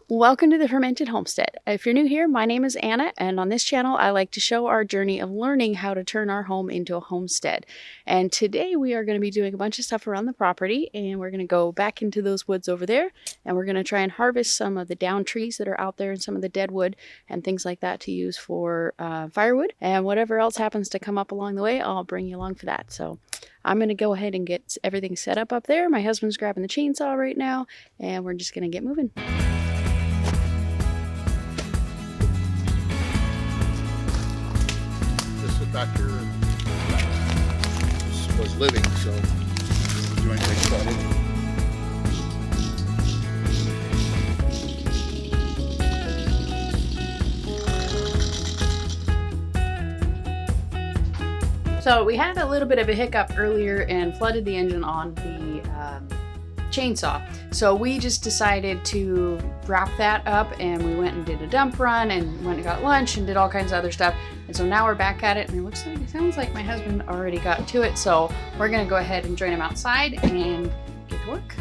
Welcome to the Fermented Homestead. If you're new here, my name is Anna, and on this channel I like to show our journey of learning how to turn our home into a homestead. And today we are going to be doing a bunch of stuff around the property, and we're going to go back into those woods over there, and we're going to try and harvest some of the down trees that are out there and some of the dead wood and things like that to use for firewood. And whatever else happens to come up along the way, I'll bring you along for that. So I'm going to go ahead and get everything set up there. My husband's grabbing the chainsaw right now, and we're just going to get moving. Back here was living, so the joint takes that in. So we had a little bit of a hiccup earlier and flooded the engine on the chainsaw. So we just decided to wrap that up, and we went and did a dump run and went and got lunch and did all kinds of other stuff. And so now we're back at it, and it sounds like my husband already got to it. So we're gonna go ahead and join him outside and get to work.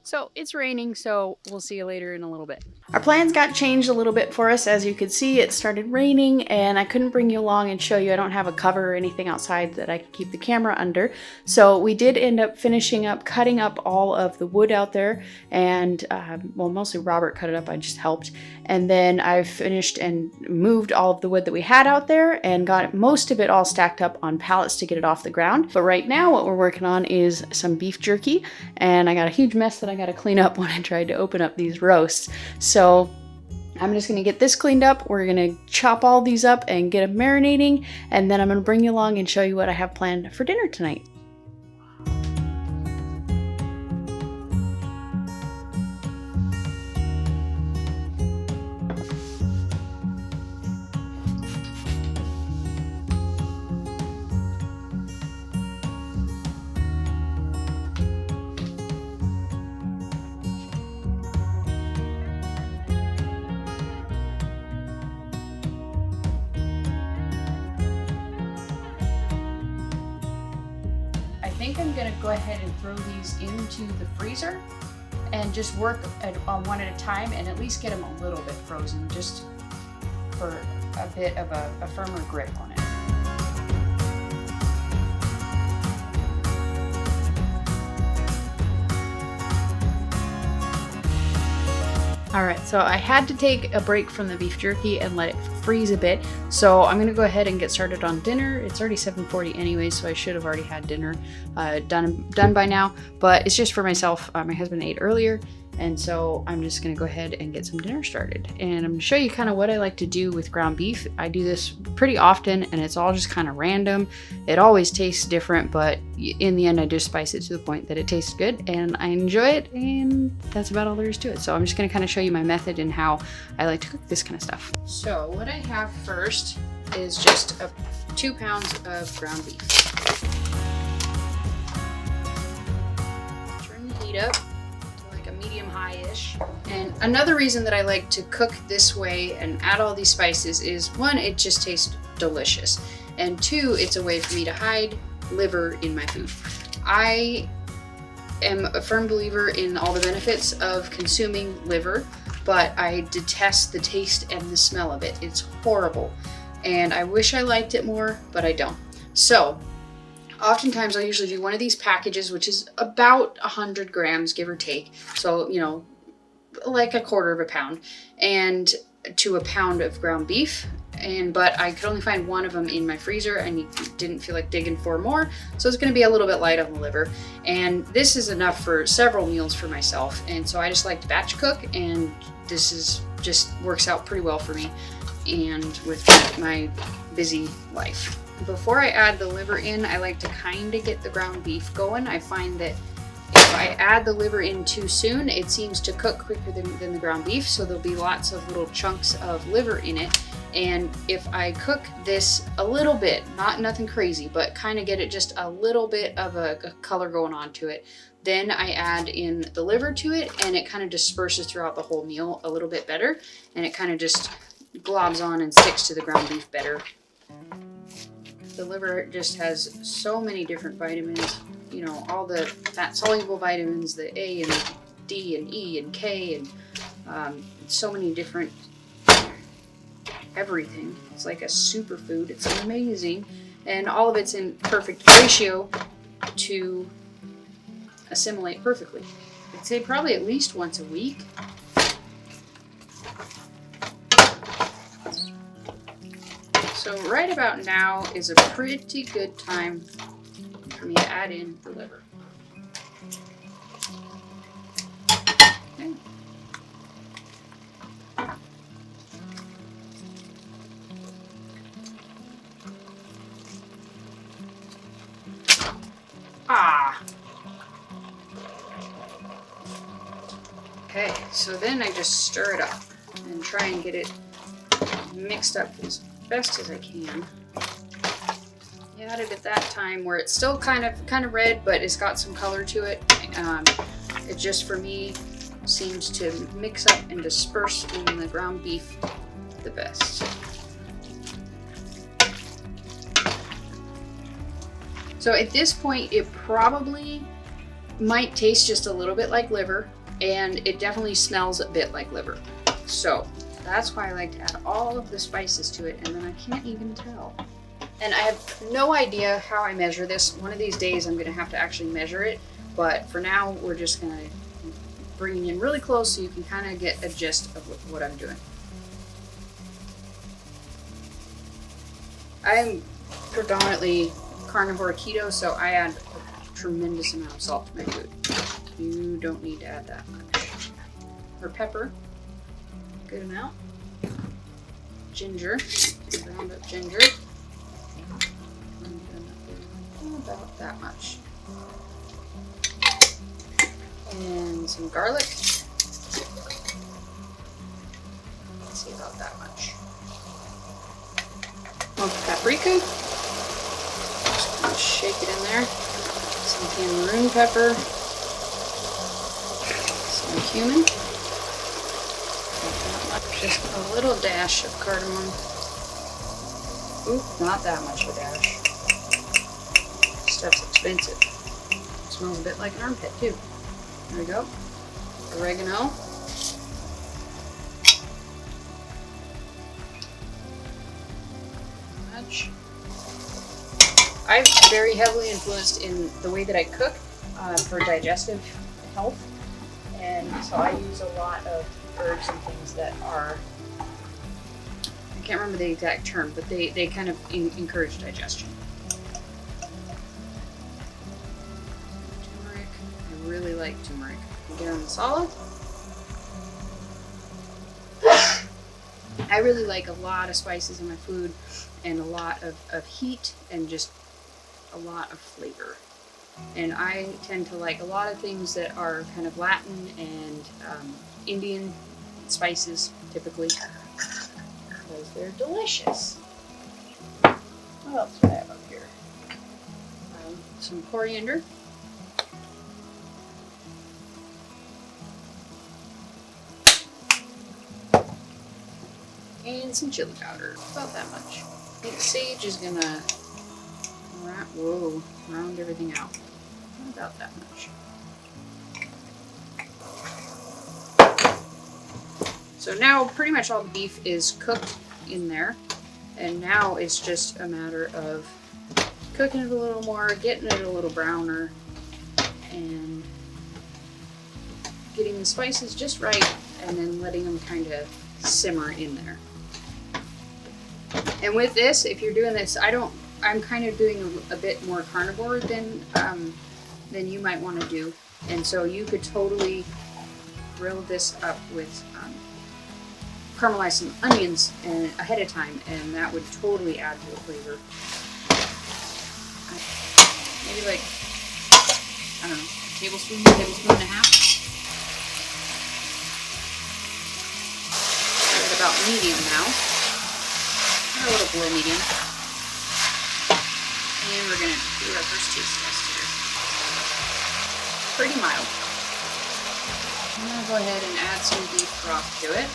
So it's raining, so we'll see you later in a little bit. Our plans got changed a little bit for us. As you could see, it started raining and I couldn't bring you along and show you. I don't have a cover or anything outside that I could keep the camera under. So we did end up finishing up cutting up all of the wood out there, and well, mostly Robert cut it up, I just helped. And then I finished and moved all of the wood that we had out there and got most of it all stacked up on pallets to get it off the ground. But right now what we're working on is some beef jerky, and I got a huge mess that I got to clean up when I tried to open up these roasts. So I'm just gonna get this cleaned up. We're gonna chop all these up and get them marinating, and then I'm gonna bring you along and show you what I have planned for dinner tonight. I think I'm gonna go ahead and throw these into the freezer and just work on one at a time and at least get them a little bit frozen, just for a bit of a firmer grip on it. All right, so I had to take a break from the beef jerky and let it freeze a bit. So I'm gonna go ahead and get started on dinner. It's already 7:40 anyway, so I should have already had dinner done by now, but it's just for myself. My husband ate earlier, and so I'm just gonna go ahead and get some dinner started. And I'm gonna show you kind of what I like to do with ground beef. I do this pretty often, and it's all just kind of random. It always tastes different, but in the end I just spice it to the point that it tastes good and I enjoy it, and that's about all there is to it. So I'm just gonna kind of show you my method and how I like to cook this kind of stuff. So what I have first is just 2 pounds of ground beef. Turn the heat up to like a medium-high-ish. And another reason that I like to cook this way and add all these spices is, one, it just tastes delicious. And two, it's a way for me to hide liver in my food. I am a firm believer in all the benefits of consuming liver, but I detest the taste and the smell of it. It's horrible. And I wish I liked it more, but I don't. So oftentimes I usually do one of these packages, which is about 100 grams, give or take. So, you know, like a quarter of a pound, and to a pound of ground beef. But I could only find one of them in my freezer and didn't feel like digging for more. So it's gonna be a little bit light on the liver. And this is enough for several meals for myself. And so I just like to batch cook, and this is just works out pretty well for me and with my busy life. Before I add the liver in, I like to kind of get the ground beef going. I find that if I add the liver in too soon, it seems to cook quicker than the ground beef, so there'll be lots of little chunks of liver in it. And if I cook this a little bit, nothing crazy, but kind of get it just a little bit of a color going on to it, then I add in the liver to it, and it kind of disperses throughout the whole meal a little bit better, and it kind of just globs on and sticks to the ground beef better. The liver just has so many different vitamins, you know, all the fat soluble vitamins, the A and D and E and K, and so many different everything. It's like a superfood. It's amazing, and all of it's in perfect ratio to assimilate perfectly. I'd say probably at least once a week. So right about now is a pretty good time for me to add in the liver. Okay. Okay, so then I just stir it up and try and get it mixed up as best as I can. I add it at that time where it's still kind of red, but it's got some color to it. It just, for me, seems to mix up and disperse in the ground beef the best. So at this point, it probably might taste just a little bit like liver, and it definitely smells a bit like liver. So that's why I like to add all of the spices to it, and then I can't even tell. And I have no idea how I measure this. One of these days I'm gonna have to actually measure it, but for now we're just gonna bring it in really close so you can kind of get a gist of what I'm doing. I'm predominantly carnivore keto, so I add a tremendous amount of salt to my food. You don't need to add that much. Or pepper, good amount. Ginger, ground up ginger. About that much. And some garlic. Let's see, about that much. Smoked paprika. Just gonna shake it in there. Some cayenne pepper. Some cumin. Just a little dash of cardamom. Oop, not that much of a dash. Stuff's expensive. It smells a bit like an armpit too. There we go. Oregano. Much. I'm very heavily influenced in the way that I cook for digestive health, and so I use a lot of herbs and things that are, I can't remember the exact term, but they kind of encourage digestion. Turmeric, I really like turmeric. Garam masala. I really like a lot of spices in my food, and a lot of heat, and just a lot of flavor. And I tend to like a lot of things that are kind of Latin and Indian spices, typically, because they're delicious. What else do I have up here? Some coriander. And some chili powder, about that much. I think sage is gonna wrap Whoa, round everything out. Not about that much. So now pretty much all the beef is cooked in there. And now it's just a matter of cooking it a little more, getting it a little browner, and getting the spices just right, and then letting them kind of simmer in there. And with this, if you're doing this, I'm kind of doing a bit more carnivore than you might want to do. And so you could totally grill this up with caramelize some onions ahead of time, and that would totally add to the flavor. Maybe like, I don't know, tablespoon and a half. At about medium now. Or a little below medium. And we're gonna do our first taste test here. Pretty mild. I'm gonna go ahead and add some beef broth to it.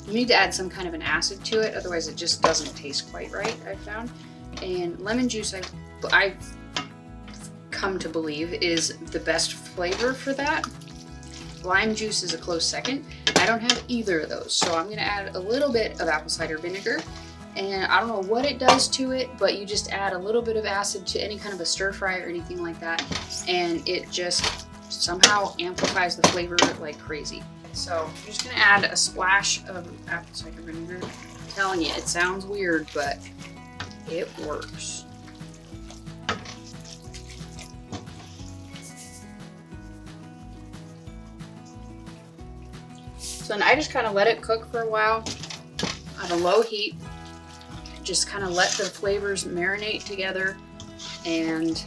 You need to add some kind of an acid to it, otherwise it just doesn't taste quite right, I've found. And lemon juice, I've come to believe, is the best flavor for that. Lime juice is a close second. I don't have either of those, so I'm going to add a little bit of apple cider vinegar. And I don't know what it does to it, but you just add a little bit of acid to any kind of a stir fry or anything like that, and it just somehow amplifies the flavor like crazy. So I'm just going to add a splash of apple cider vinegar. I'm telling you, it sounds weird, but it works. So then I just kind of let it cook for a while on a low heat. Just kind of let the flavors marinate together, and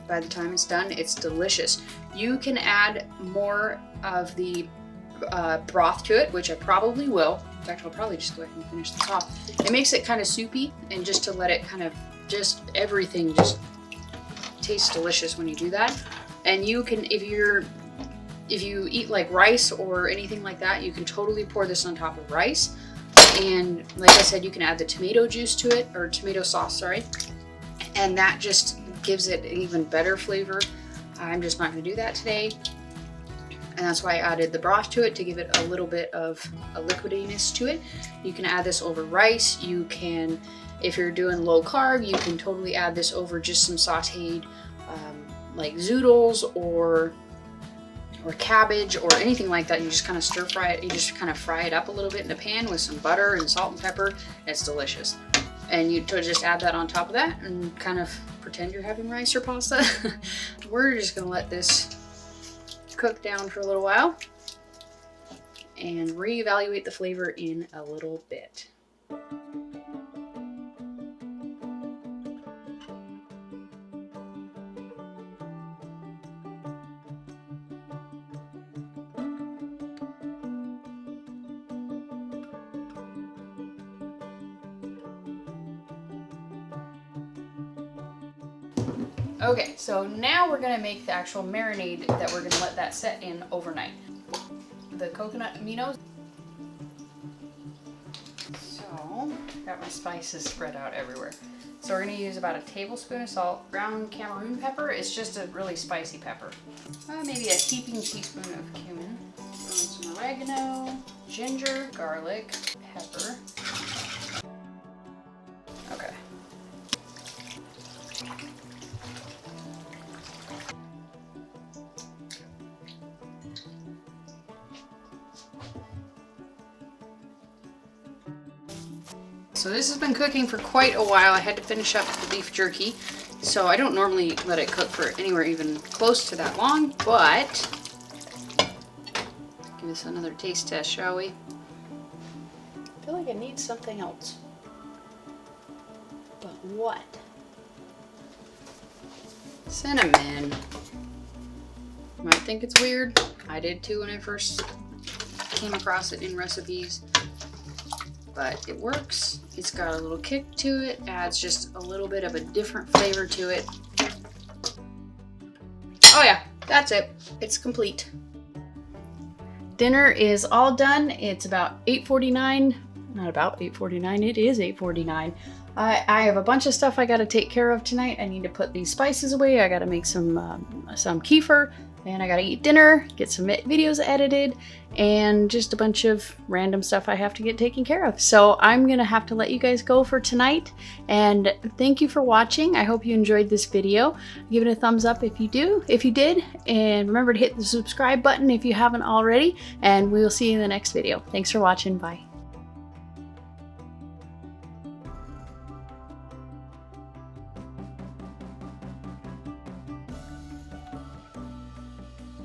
by the time it's done, it's delicious. You can add more of the broth to it, which I probably will. In fact, I'll probably just go ahead and finish this off. It makes it kind of soupy, and just to let it kind of, just everything just tastes delicious when you do that. And you can, if you eat like rice or anything like that, you can totally pour this on top of rice. And like I said, you can add the tomato juice to it, or tomato sauce, sorry. And that just gives it an even better flavor. I'm just not going to do that today. And that's why I added the broth to it, to give it a little bit of a liquidiness to it. You can add this over rice. You can, if you're doing low carb, you can totally add this over just some sauteed like zoodles or cabbage or anything like that. You just kind of stir fry it. You just kind of fry it up a little bit in a pan with some butter and salt and pepper. It's delicious. And you just add that on top of that and kind of pretend you're having rice or pasta. We're just gonna let this cook down for a little while and reevaluate the flavor in a little bit. Okay, so now we're gonna make the actual marinade that we're gonna let that set in overnight. The coconut aminos. So, got my spices spread out everywhere. So we're gonna use about a tablespoon of salt. Ground Cameroon pepper, it's just a really spicy pepper. Maybe a heaping teaspoon of cumin. Some oregano, ginger, garlic, pepper. Okay. So this has been cooking for quite a while. I had to finish up the beef jerky. So I don't normally let it cook for anywhere even close to that long, but give us another taste test, shall we? I feel like it needs something else. But what? Cinnamon. You might think it's weird. I did too when I first came across it in recipes. But it works. It's got a little kick to it, adds just a little bit of a different flavor to it. Oh yeah, that's it. It's complete. Dinner is all done. It's about 8:49. not about 8:49, it is 8:49. I have a bunch of stuff I got to take care of tonight. I need to put these spices away. I got to make some kefir, and I got to eat dinner, get some videos edited, and just a bunch of random stuff I have to get taken care of. So I'm gonna have to let you guys go for tonight, and thank you for watching. I hope you enjoyed this video. Give it a thumbs up if you did, and remember to hit the subscribe button if you haven't already, and we will see you in the next video. Thanks for watching. Bye.